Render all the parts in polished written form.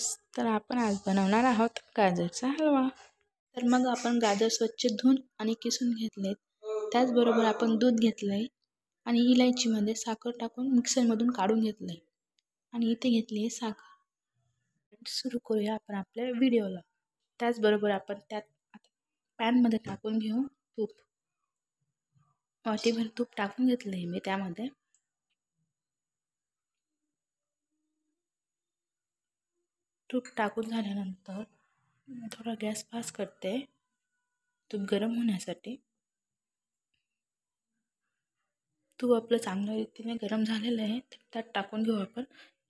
Friends, तर आपण आज बनवणार आहोत गाजरचा हलवा। तर मग आपण गाजर स्वच्छ धुवून आणि किसून घेतलेत। त्याचबरोबर आपण दूध घेतलंय आणि इलायचीमध्ये साखर टाकून मिक्सरमधून काढून घेतलंय आणि इथे घेतली आहे साखर। सुरू करूया आपण आपल्या व्हिडिओला। त्याचबरोबर आपण त्यात पॅनमध्ये टाकून घेऊ तूप। वाटीभर तूप टाकून घेतलंय मी त्यामध्ये। तूप टाकून झाल्यानंतर थोडा गॅस फास्ट करते तूप गरम होण्यासाठी। तूप आपलं चांगल्या रीतीने गरम झालेलं आहे, त्यात टाकून घेऊ आपण।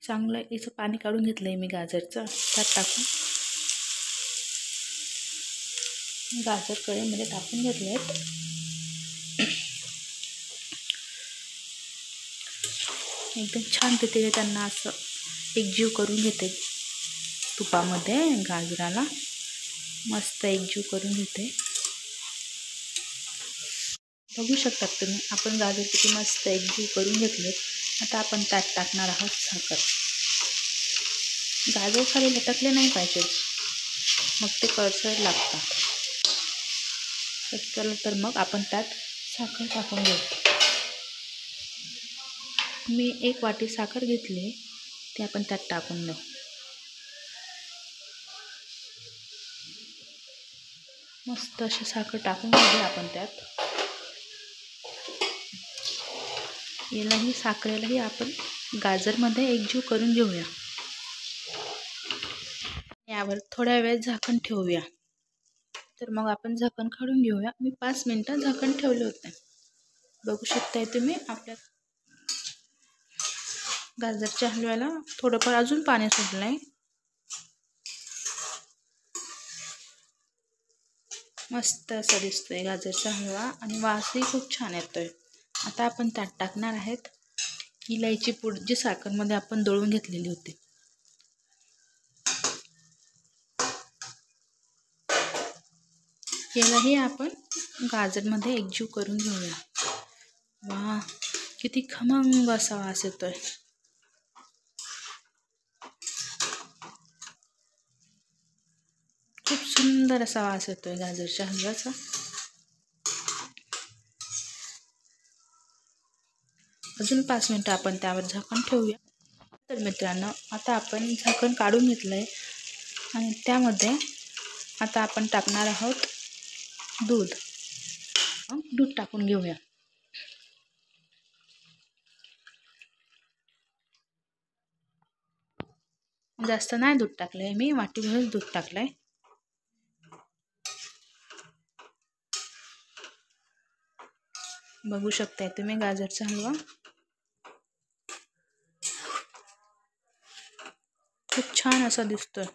चांगलं याचं पाणी काढून घेतलंय मी गाजरचं, त्यात टाकून गाजर कढईमध्ये टाकून घेतले। एकदम छान रीतीने त्यांना असं एकजीव करून घेते तुपामध्ये। गाजराला मस्त एकजीव करून घेते। बघू शकता तुम्ही आपण गाजर किती मस्त एकजीव करून घेतले। आता आपण त्यात टाकणार आहोत साखर। गाजर खाली लटकले नाही पाहिजे, मग ते कळसर लागतात। तर मग आपण त्यात साखर टाकून घेऊ। मी 1 वाटी साखर घेतली, ते आपण त्यात टाकून देऊ। मस्त अशी साखर टाकून घेऊया आपण त्यात। यालाही साखरेलाही आपण गाजरमध्ये एकजीव करून घेऊया। यावर थोड्या वेळ झाकण ठेवूया। तर मग आपण झाकण काढून घेऊया। मी 5 मिनिटं झाकण ठेवले होते। बघू शकताय तुम्ही आपल्या गाजरच्या हलव्याला थोडंफार अजून पाणी सुटलंय। मस्त असा दिसतोय गाजरचा हलवा आणि वासही खूप छान येतोय। आता आपण त्यात टाकणार आहेत इलायची पूड, जी साखरमध्ये आपण दळून घेतलेली होती। यालाही आपण गाजरमध्ये एकजीव करून घेऊया। वाह, किती खमंग असा वास येतोय। खूप सुंदर असा वास येतोय गाजरच्या हलव्याचा। अजून 5 मिनिटं आपण त्यावर झाकण ठेवूया। तर मित्रांनो, आता आपण झाकण काढून घेतलंय आणि त्यामध्ये आता आपण टाकणार आहोत दूध। दूध टाकून घेऊया। जास्त नाही दूध टाकलंय मी, वाटीभरच दूध टाकलंय। बघू शकताय तुम्ही गाजरचा हलवा खूप छान असा दिसतोय।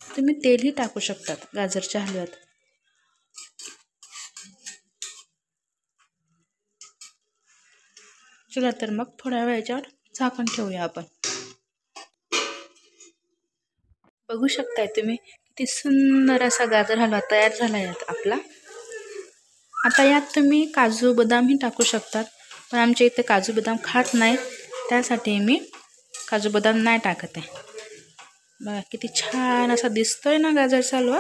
तुम्ही तेलही टाकू शकतात गाजरच्या हलव्यात। चला तर मग थोड्या वेळाच्यावर झाकण ठेवूया आपण। बघू शकताय तुम्ही किती सुंदर असा गाजर हलवा तयार झाला आहे आपला। आता यात तुम्ही काजू बदामही टाकू शकतात, पण आमच्या इथे काजू बदाम खात नाही, त्यासाठी मी काजू बदाम नाही टाकत आहे। बघा किती छान असा दिसतोय ना गाजरचा हलवा।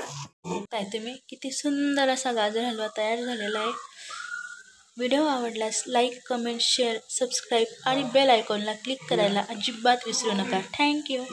तुम्ही किती सुंदर असा गाजर हलवा तयार झालेला आहे। व्हिडिओ आवडल्यास लाईक, कमेंट, शेअर, सबस्क्राईब आणि बेल आयकॉनला क्लिक करायला अजिबात विसरू नका। थँक्यू।